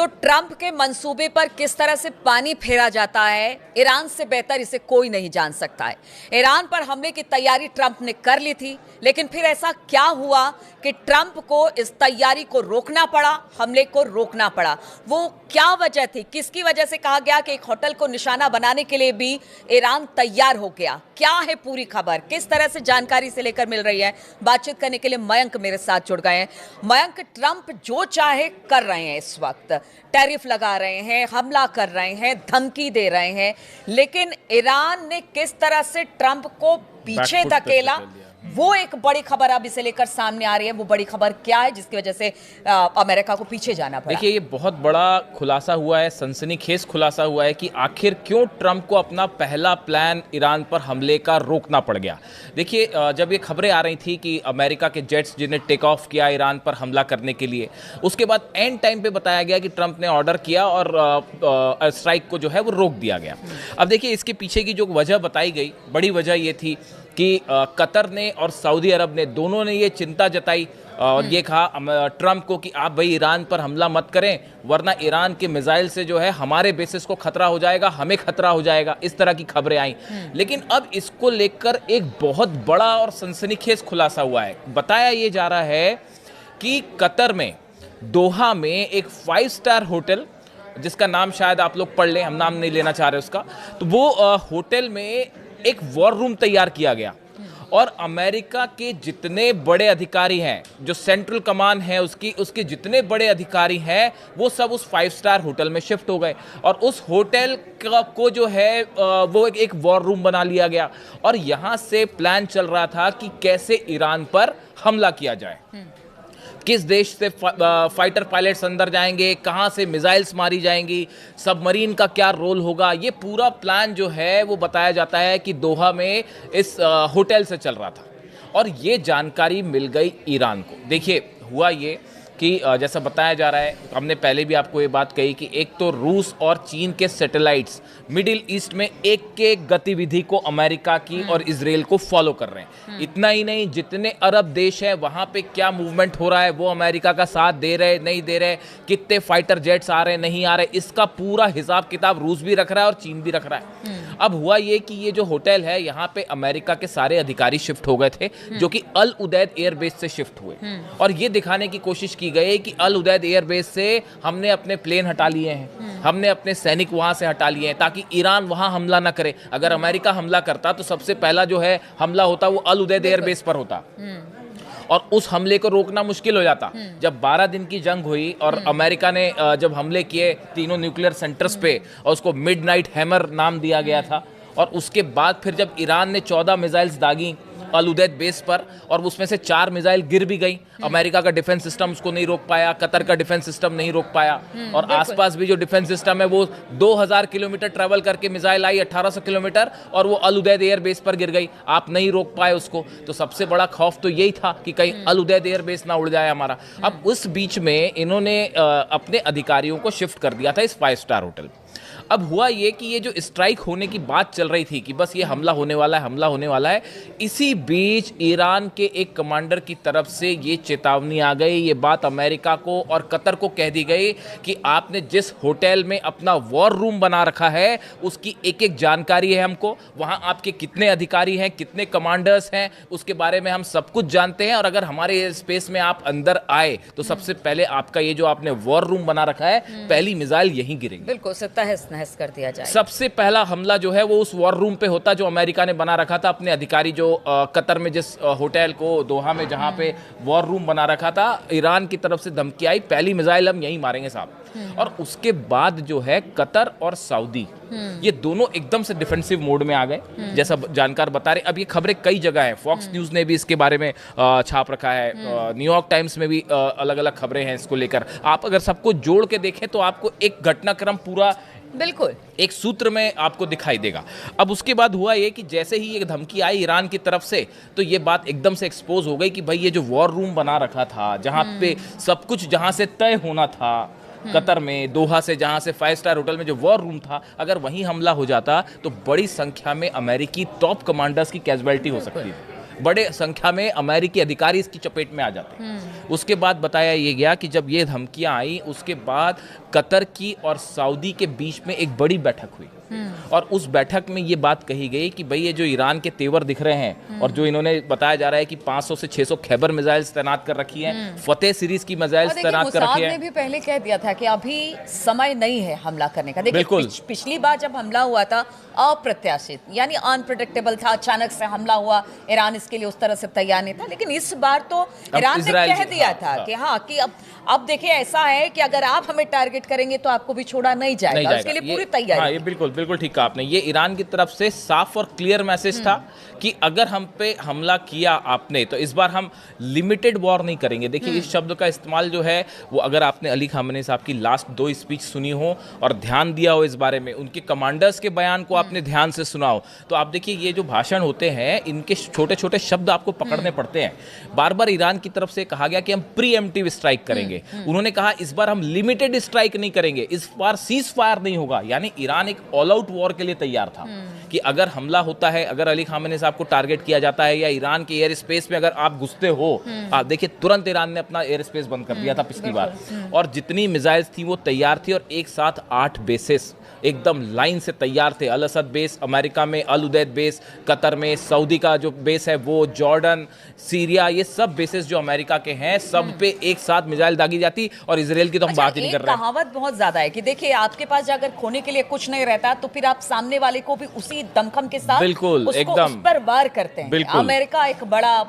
तो ट्रंप के मंसूबे पर किस तरह से पानी फेरा जाता है, ईरान से बेहतर इसे कोई नहीं जान सकता है। ईरान पर हमले की तैयारी ट्रंप ने कर ली थी, लेकिन फिर ऐसा क्या हुआ कि ट्रंप को इस तैयारी को रोकना पड़ा, हमले को रोकना पड़ा। वो क्या वजह थी, किसकी वजह से कहा गया कि एक होटल को निशाना बनाने के लिए भी ईरान तैयार हो गया? क्या है पूरी खबर, किस तरह से जानकारी से लेकर मिल रही है? बातचीत करने के लिए मयंक मेरे साथ जुड़ गए हैं। मयंक, ट्रंप जो चाहे कर रहे हैं, इस वक्त टैरिफ लगा रहे हैं, हमला कर रहे हैं, धमकी दे रहे हैं, लेकिन ईरान ने किस तरह से ट्रंप को पीछे धकेला, वो एक बड़ी खबर अब इसे लेकर सामने आ रही है। वो बड़ी खबर क्या है जिसकी वजह से अमेरिका को पीछे जाना पड़ा? देखिए, ये बहुत बड़ा खुलासा हुआ है, सनसनीखेज खुलासा हुआ है कि आखिर क्यों ट्रंप को अपना पहला प्लान ईरान पर हमले का रोकना पड़ गया। देखिए, जब ये खबरें आ रही थी कि अमेरिका के जेट्स जिन्हें टेक ऑफ किया ईरान पर हमला करने के लिए, उसके बाद एंड टाइम पे बताया गया कि ट्रंप ने ऑर्डर किया और स्ट्राइक को जो है वो रोक दिया गया। अब देखिए, इसके पीछे की जो वजह बताई गई, बड़ी वजह ये थी कि कतर ने और सऊदी अरब ने, दोनों ने ये चिंता जताई और ये कहा ट्रंप को कि आप भाई ईरान पर हमला मत करें, वरना ईरान के मिसाइल से जो है हमारे बेसिस को खतरा हो जाएगा, हमें खतरा हो जाएगा। इस तरह की खबरें आई। लेकिन अब इसको लेकर एक बहुत बड़ा और सनसनीखेज खुलासा हुआ है। बताया ये जा रहा है कि कतर में, दोहा में एक 5 स्टार होटल, जिसका नाम शायद आप लोग पढ़ लें, हम नाम नहीं लेना चाह रहे उसका, तो वो होटल में एक वॉर रूम तैयार किया गया और अमेरिका के जितने बड़े अधिकारी हैं, जो सेंट्रल कमान है उसके जितने बड़े अधिकारी हैं, वो सब उस 5 स्टार होटल में शिफ्ट हो गए और उस होटल को जो है वो एक वॉर रूम बना लिया गया और यहाँ से प्लान चल रहा था कि कैसे ईरान पर हमला किया जाए, किस देश से फाइटर पायलट्स अंदर जाएंगे, कहां से मिसाइल्स मारी जाएंगी, सबमरीन का क्या रोल होगा। ये पूरा प्लान जो है वो बताया जाता है कि दोहा में इस होटल से चल रहा था और ये जानकारी मिल गई ईरान को। देखिए, हुआ ये कि जैसा बताया जा रहा है, हमने पहले भी आपको ये बात कही कि एक तो रूस और चीन के सैटेलाइट्स मिडिल ईस्ट में एक गतिविधि को अमेरिका की और इजराइल को फॉलो कर रहे हैं। इतना ही नहीं, जितने अरब देश हैं वहाँ पे क्या मूवमेंट हो रहा है, वो अमेरिका का साथ दे रहे नहीं दे रहे, कितने फाइटर जेट्स आ रहे नहीं आ रहे, इसका पूरा हिसाब किताब रूस भी रख रहा है और चीन भी रख रहा है। अब हुआ ये कि ये जो होटल है, यहाँ पे अमेरिका के सारे अधिकारी शिफ्ट हो गए थे, जो कि अल उदैद एयरबेस से शिफ्ट हुए और ये दिखाने की कोशिश की गई कि अल उदैद एयरबेस से हमने अपने प्लेन हटा लिए हैं, हमने अपने सैनिक वहां से हटा लिए हैं ताकि ईरान वहां हमला ना करे। अगर अमेरिका हमला करता तो सबसे पहला जो है हमला होता वो अल उदैद एयरबेस पर होता और उस हमले को रोकना मुश्किल हो जाता। जब 12 दिन की जंग हुई और अमेरिका ने जब हमले किए तीनों न्यूक्लियर सेंटर्स पे और उसको मिडनाइट हैमर नाम दिया गया था, और उसके बाद फिर जब ईरान ने 14 मिसाइल्स दागी अल उदैद बेस पर और उसमें से 4 मिसाइल गिर भी गई, अमेरिका का डिफेंस सिस्टम उसको नहीं रोक पाया, कतर का डिफेंस सिस्टम नहीं रोक पाया और आसपास भी जो डिफेंस सिस्टम है वो 2000 किलोमीटर ट्रेवल करके मिसाइल आई, 1800 किलोमीटर, और वो अल उदैद एयर बेस पर गिर गई, आप नहीं रोक पाए उसको। तो सबसे बड़ा खौफ तो यही था कि कहीं अल उदैद एयर बेस ना उड़ जाए हमारा। अब उस बीच में इन्होंने अपने अधिकारियों को शिफ्ट कर दिया था इस 5 स्टार होटल। अब हुआ ये कि ये जो स्ट्राइक होने की बात चल रही थी कि बस ये हमला होने वाला है, हमला होने वाला है, इसी बीच ईरान के एक कमांडर की तरफ से ये चेतावनी आ गई, ये बात अमेरिका को और कतर को कह दी गई कि आपने जिस होटल में अपना वॉर रूम बना रखा है उसकी एक जानकारी है हमको, वहाँ आपके कितने अधिकारी हैं, कितने कमांडर्स हैं, उसके बारे में हम सब कुछ जानते हैं और अगर हमारे स्पेस में आप अंदर आए तो सबसे पहले आपका ये जो आपने वॉर रूम बना रखा है, पहली मिसाइल यहीं गिरेगी। बिल्कुल, तहस कर दिया जाए। सबसे पहला हमला जो है वो उस वॉर रूम पे होता जो अमेरिका ने बना रखा था। अपने अधिकारी जो कतर में जिस होटल को, दोहा में जहां पे वॉर रूम बना रखा था, ईरान की तरफ से धमकी आई, पहली मिसाइल हम यहीं मारेंगे साहब। और उसके बाद जो है कतर और सऊदी, ये दोनों एकदम से डिफेंसिव मोड में आ गए, जैसा जानकार बता रहे। अब ये खबरें कई जगह हैं, फॉक्स न्यूज ने भी इसके बारे में छाप रखा है, न्यूयॉर्क टाइम्स में भी अलग अलग खबरें हैं इसको लेकर। आप अगर सबको जोड़ के देखें तो आपको एक घटनाक्रम पूरा बिल्कुल एक सूत्र में आपको दिखाई देगा। अब उसके बाद हुआ ये कि जैसे ही ये धमकी आई ईरान की तरफ से, तो ये बात एकदम से एक्सपोज हो गई कि भाई ये जो वॉर रूम बना रखा था, जहां पे सब कुछ जहां से तय होना था, कतर में, दोहा से, जहां से 5 स्टार होटल में जो वॉर रूम था, अगर वहीं हमला हो जाता तो बड़ी संख्या में अमेरिकी टॉप कमांडर्स की कैजुअलिटी हो सकती थी, बड़े संख्या में अमेरिकी अधिकारी इसकी चपेट में आ जाते। उसके बाद बताया ये गया कि जब ये धमकियां आई उसके बाद कतर की और सऊदी के बीच में एक बड़ी बैठक हुई और उस बैठक में ये बात कही गई कि भाई ये जो ईरान के तेवर दिख रहे हैं और जो इन्होंने बताया जा रहा है कि 500 से 600 खैबर मिसाइल्स तैनात कर रखी हैं, फतेह सीरीज की मिसाइल्स तैनात कर रखी ने हैं। भी पहले कह दिया था कि अभी समय नहीं है हमला करने का। देखिए बिल्कुल। पिछली बार जब हमला हुआ था अप्रत्याशित यानी अनप्रेडिक्टेबल था, अचानक से हमला हुआ, ईरान इसके लिए उस तरह से तैयार नहीं था। लेकिन इस बार तो ईरान ने कह दिया था कि हाँ कि अब देखिए ऐसा है कि अगर आप हमें टारगेट करेंगे तो आपको भी छोड़ा नहीं जाएगा, उसके लिए पूरी तैयारी। हाँ, ये बिल्कुल बिल्कुल ठीक कहा आपने। ये ईरान की तरफ से साफ और क्लियर मैसेज था कि अगर हम पे हमला किया आपने तो इस बार हम लिमिटेड वॉर नहीं करेंगे। देखिए इस शब्द का इस्तेमाल जो है वो अगर आपने अली खामेनी साहब की लास्ट 2 स्पीच सुनी हो और ध्यान दिया हो इस बारे में, उनके कमांडर्स के बयान को आपने ध्यान से सुना हो, तो आप देखिए ये जो भाषण होते हैं इनके छोटे छोटे शब्द आपको पकड़ने पड़ते हैं। बार बार ईरान की तरफ से कहा गया कि हम प्रीएम्प्टिव स्ट्राइक करेंगे। उन्होंने कहा इस बार हम लिमिटेड स्ट्राइक नहीं करेंगे, इस बार सीज फायर नहीं होगा। यानी ईरान एक ऑल आउट वॉर के लिए तैयार था कि अगर हमला होता है, अगर अली खामेनी साहब को टारगेट किया जाता है या ईरान के एयर स्पेस में अगर आप घुसते हो, आप देखिए तुरंत ईरान ने अपना एयर स्पेस बंद कर दिया था पिछली बार, और जितनी मिसाइल्स थी वो तैयार थी और एक साथ 8 बेसेस एकदम लाइन से तैयार थे। अल असद बेस अमेरिका में, अल उदैद बेस कतर में, सऊदी का जो बेस है वो, जॉर्डन, सीरिया, ये सब बेसेस जो अमेरिका के हैं सब पे एक साथ मिसाइल दागी जाती। और इजराइल की तो हम बात ही नहीं कर रहे हैं। कहावत बहुत ज्यादा है कि देखिए आपके पास अगर खोने के लिए कुछ नहीं रहता तो फिर आप सामने वाले को भी उसी दमखम के साथ बिल्कुल एकदम उस पर वार करते हैं। बिल्कुल। अमेरिका एक बड़ा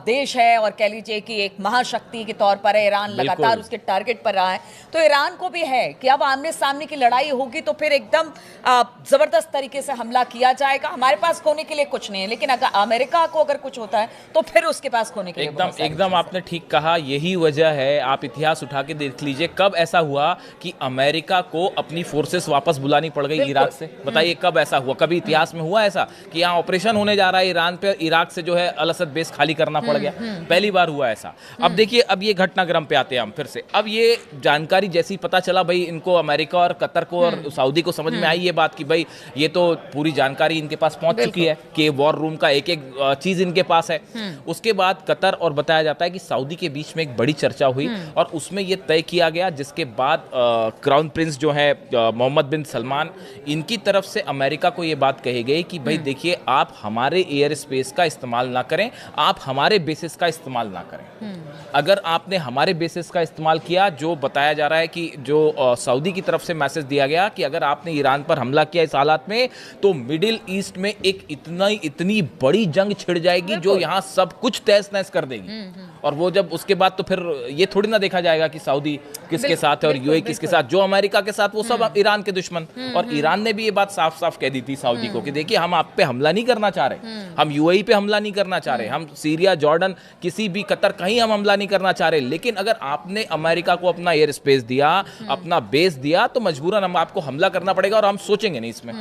देश है और कह लीजिए कि एक महाशक्ति के तौर पर है, ईरान लगातार उसके टारगेट पर रहा है, तो ईरान को भी है कि अब आमने सामने की लड़ाई होगी तो फिर एकदम जबरदस्त तरीके से हमला किया जाएगा। हमारे पास खोने के लिए कुछ नहीं है, लेकिन अगर अमेरिका को अगर कुछ होता है तो फिर उसके पास खोने के लिए एकदम आपने ठीक कहा। यही वजह है, आप इतिहास उठा के देख लीजिए कब ऐसा हुआ कि अमेरिका को अपनी फोर्सेस वापस बुलानी पड़ गई इराक से। बताइए कब ऐसा हुआ? कभी इतिहास में हुआ ऐसा कि यहाँ ऑपरेशन होने जा रहा है ईरान पे, इराक से जो है अल असद बेस खाली करना पड़ गया? पहली बार हुआ ऐसा। अब देखिए अब ये घटनाक्रम पे आते हैं हम फिर से। अब ये जानकारी जैसी पता चला भाई इनको, अमेरिका और कतर को और सऊदी को समझ में आई ये बात कि भाई ये तो पूरी जानकारी इनके पास पहुंच चुकी है कि वॉर रूम का एक एक चीज इनके पास है। उसके बाद कतर और बताया जाता है कि सऊदी के बीच में एक बड़ी चर्चा हुई और उसमें ये तय किया गया, जिसके बाद क्राउन प्रिंस जो है मोहम्मद बिन सलमान, इनकी तरफ से अमेरिका को ये बात कही गई कि भाई देखिए आप हमारे एयर स्पेस का इस्तेमाल ना करें, आप हमारे बेसिस का इस्तेमाल ना करें। अगर आपने हमारे बेसिस का इस्तेमाल किया, जो बताया जा रहा है कि जो सऊदी की तरफ से मैसेज दिया गया कि अगर आपने ईरान पर हमला किया इस हालात में तो मिडिल ईस्ट में एक इतनी बड़ी जंग छिड़ जाएगी जो यहाँ सब कुछ तहस नहस कर देगी। और वो जब उसके बाद तो फिर ये थोड़ी ना देखा जाएगा कि सऊदी किसके साथ है और यूएई किसके साथ, जो अमेरिका के साथ वो सब ईरान के दुश्मन। और ईरान ने भी ये बात साफ साफ कह दी थी सऊदी को कि देखिए हम आप पे हमला नहीं करना चाह रहे, हम यूएई पे हमला नहीं करना चाह रहे, हम सीरिया, जॉर्डन, किसी भी, कतर, कहीं हम हमला नहीं करना चाह रहे, लेकिन अगर आपने अमेरिका को अपना एयर स्पेस दिया, अपना बेस दिया, तो मजबूरन हम आपको हमला करना पड़ेगा और हम सोचेंगे नहीं इसमें।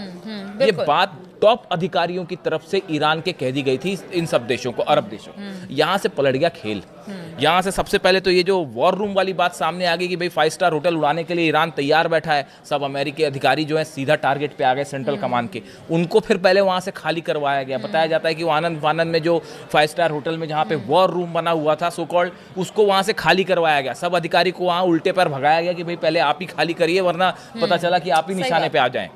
ये बात टॉप अधिकारियों की तरफ से ईरान के कह दी गई थी इन सब देशों को, अरब देशों को। यहां से पलट गया खेल। यहां से सबसे पहले तो ये जो वॉर रूम वाली बात सामने आ गई कि भाई 5 स्टार होटल उड़ाने के लिए ईरान तैयार बैठा है, सब अमेरिकी अधिकारी जो है सीधा टारगेट पे आ गए सेंट्रल कमांड के, उनको फिर पहले वहां से खाली करवाया गया। बताया जाता है कि आनंद में जो 5 स्टार होटल में जहां पे वॉर रूम बना हुआ था सो कॉल्ड, उसको वहां से खाली करवाया गया। सब अधिकारी को वहां उल्टे पर भगाया गया कि भाई पहले आप ही खाली करिए वरना पता चला कि आप ही निशाने पे आ जाएं।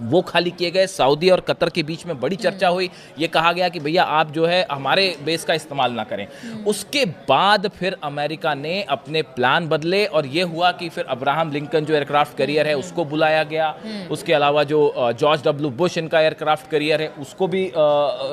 वो खाली किए गए। सऊदी और कतर के बीच में बड़ी चर्चा हुई, ये कहा गया कि भैया आप जो है हमारे बेस का इस्तेमाल ना करें। उसके बाद फिर अमेरिका ने अपने प्लान बदले और ये हुआ कि फिर अब्राहम लिंकन जो एयरक्राफ्ट कैरियर है उसको बुलाया गया। उसके अलावा जो जॉर्ज डब्ल्यू बुश इनका एयरक्राफ्ट कैरियर है उसको भी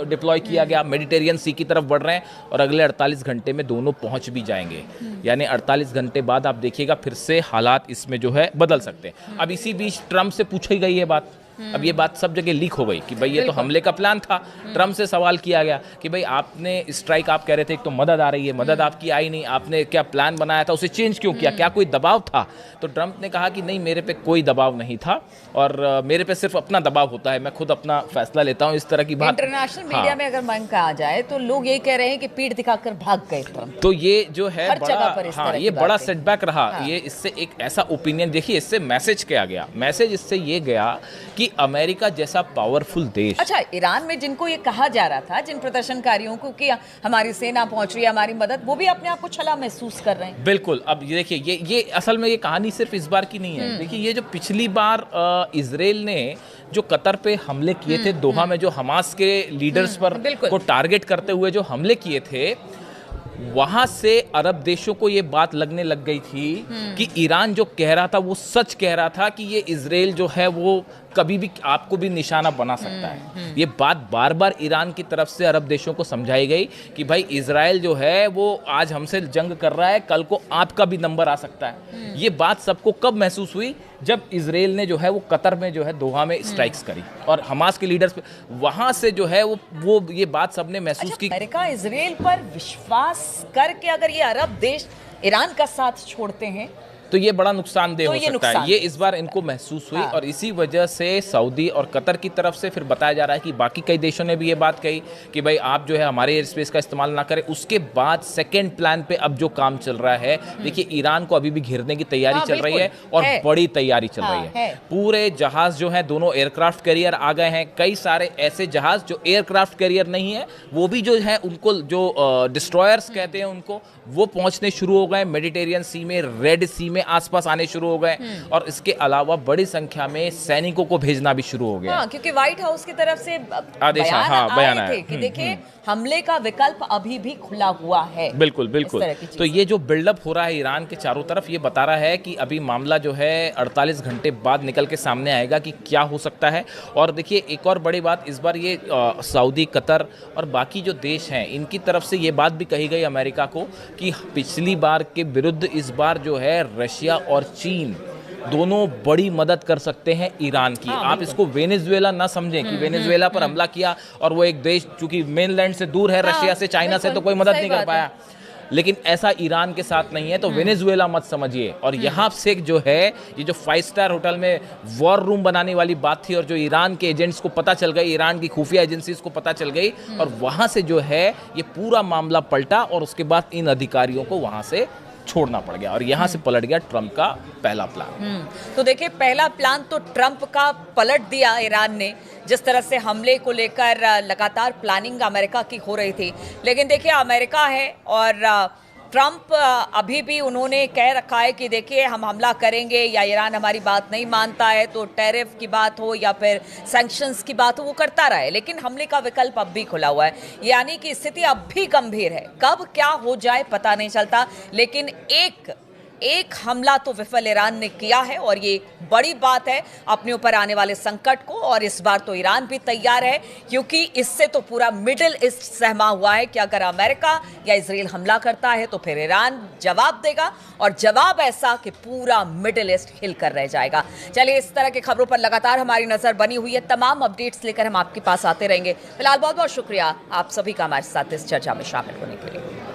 डिप्लॉय किया गया। मेडिटेरियन सी की तरफ बढ़ रहे हैं और अगले 48 घंटे में दोनों पहुंच भी जाएंगे। यानी 48 घंटे बाद आप देखिएगा फिर से हालात इसमें जो है बदल सकते हैं। अब इसी बीच ट्रंप से पूछी गई ये बात, अब ये बात सब जगह लीक हो गई कि भाई ये तो हमले का प्लान था। ट्रंप से सवाल किया गया कि भाई आपने स्ट्राइक, आप कह रहे थे एक तो मदद आ रही है, मदद आपकी आई नहीं, आपने क्या प्लान बनाया था उसे चेंज क्यों किया, क्या कोई दबाव था? तो ट्रंप ने कहा कि नहीं, मेरे पे कोई दबाव नहीं था और मेरे पे सिर्फ अपना दबाव होता है, मैं खुद अपना फैसला लेता हूँ। इस तरह की बात इंटरनेशनल मीडिया में अगर मन का आ जाए तो लोग यही कह रहे हैं कि पीठ दिखाकर भाग गए ट्रंप। तो ये जो है बड़ा, ये बड़ा सेटबैक रहा। ये इससे एक ऐसा ओपिनियन, देखिए इससे मैसेज क्या गया, मैसेज इससे ये गया कि कि अमेरिका जैसा पावरफुल देश। अच्छा, ईरान में जिनको ये कहा जा रहा था, जिन प्रदर्शनकारियों को कि हमारी सेना पहुंच रही है, हमारी मदद, वो भी अपने आप को छला महसूस कर रहे हैं। बिल्कुल। अब ये देखिए, ये असल में ये कहानी सिर्फ इस बार की नहीं है। देखिए, ये जो पिछली बार इजराइल ने जो कतर पे हमले किए थे, दोहा में जो हमास के लीडर्स पर को टारगेट करते हुए जो हमले किए थे, वहां से अरब देशों को ये बात लगने लग गई थी कि ईरान जो कह रहा था वो सच कह रहा था, कि ये इजराइल जो है वो कभी भी आपको भी निशाना बना सकता है। ये बात बार बार ईरान की तरफ से अरब देशों को समझाई गई कि भाई इजराइल जो है वो आज हमसे जंग कर रहा है, कल को आपका भी नंबर आ सकता है। ये बात सबको कब महसूस हुई? जब इजराइल ने जो है वो कतर में जो है दोहा में स्ट्राइक्स करी और हमास के लीडर्स पे, वहां से जो है वो ये बात सबने महसूस की। अमेरिका इजराइल पर विश्वास करके अगर ये अरब देश ईरान का साथ छोड़ते हैं तो ये बड़ा नुकसानदेह तो हो सकता है। ये इस बार इनको महसूस हुई। और इसी वजह से सऊदी और कतर की तरफ से फिर बताया जा रहा है कि बाकी कई देशों ने भी ये बात कही कि भाई आप जो है हमारे एयर स्पेस का इस्तेमाल ना करें। उसके बाद सेकेंड प्लान पे अब जो काम चल रहा है, देखिए ईरान को अभी भी घेरने की तैयारी चल रही है और बड़ी तैयारी चल रही है। पूरे जहाज जो है, दोनों एयरक्राफ्ट कैरियर आ गए हैं। कई सारे ऐसे जहाज जो एयरक्राफ्ट कैरियर नहीं है, वो भी जो है उनको जो डिस्ट्रॉयर्स कहते हैं उनको, वो पहुंचने शुरू हो गए मेडिटेरियन सी में, रेड सी में आसपास आने शुरू हो गए। और इसके अलावा बड़ी संख्या में सैनिकों को भेजना भी शुरू हो गया। हाँ, क्योंकि व्हाइट हाउस की तरफ से आदेश बयान आए थे कि देखिए हमले का विकल्प अभी भी खुला हुआ है। बिल्कुल बिल्कुल। तो ये जो बिल्डअप हो रहा है ईरान के चारों तरफ, ये बता रहा है कि अभी मामला जो है 48 घंटे बाद निकल के सामने आएगा कि क्या हो सकता है। और देखिए एक और बड़ी बात इस बार ये सऊदी, कतर और बाकी जो देश हैं, इनकी तरफ से ये बात भी कही गई अमेरिका को कि पिछली बार के विरुद्ध इस बार जो है रशिया और चीन दोनों बड़ी मदद कर सकते हैं ईरान की। आप इसको वेनेजुएला ना समझें कि वेनेजुएला पर हमला किया और वो एक देश चूंकि मेनलैंड से दूर है, रशिया से, चाइना से, तो कोई मदद नहीं कर पाया। लेकिन ऐसा ईरान के साथ नहीं है, तो वेनेजुएला मत समझिए। और यहाँ से जो है ये जो 5 स्टार होटल में वॉर रूम बनाने वाली बात थी और जो ईरान के एजेंट्स को पता चल गई, ईरान की खुफिया एजेंसीज को पता चल गई, और वहाँ से जो है ये पूरा मामला पलटा और उसके बाद इन अधिकारियों को वहाँ से छोड़ना पड़ गया और यहाँ से पलट गया ट्रंप का पहला प्लान। तो देखिए पहला प्लान तो ट्रंप का पलट दिया ईरान ने, जिस तरह से हमले को लेकर लगातार प्लानिंग अमेरिका की हो रही थी। लेकिन देखिए अमेरिका है और ट्रंप अभी भी उन्होंने कह रखा है कि देखिए हम हमला करेंगे या ईरान हमारी बात नहीं मानता है तो टैरिफ की बात हो या फिर सैंक्शंस की बात हो, वो करता रहा है। लेकिन हमले का विकल्प अब भी खुला हुआ है, यानी कि स्थिति अब भी गंभीर है। कब क्या हो जाए पता नहीं चलता, लेकिन एक हमला तो विफल ईरान ने किया है और ये बड़ी बात है अपने ऊपर आने वाले संकट को। और इस बार तो ईरान भी तैयार है, क्योंकि इससे तो पूरा मिडिल ईस्ट सहमा हुआ है कि अगर अमेरिका या इजराइल हमला करता है तो फिर ईरान जवाब देगा, और जवाब ऐसा कि पूरा मिडिल ईस्ट हिलकर रह जाएगा। चलिए, इस तरह की खबरों पर लगातार हमारी नजर बनी हुई है। तमाम अपडेट्स लेकर हम आपके पास आते रहेंगे। फिलहाल बहुत बहुत शुक्रिया आप सभी का हमारे साथ इस चर्चा में शामिल होने के लिए।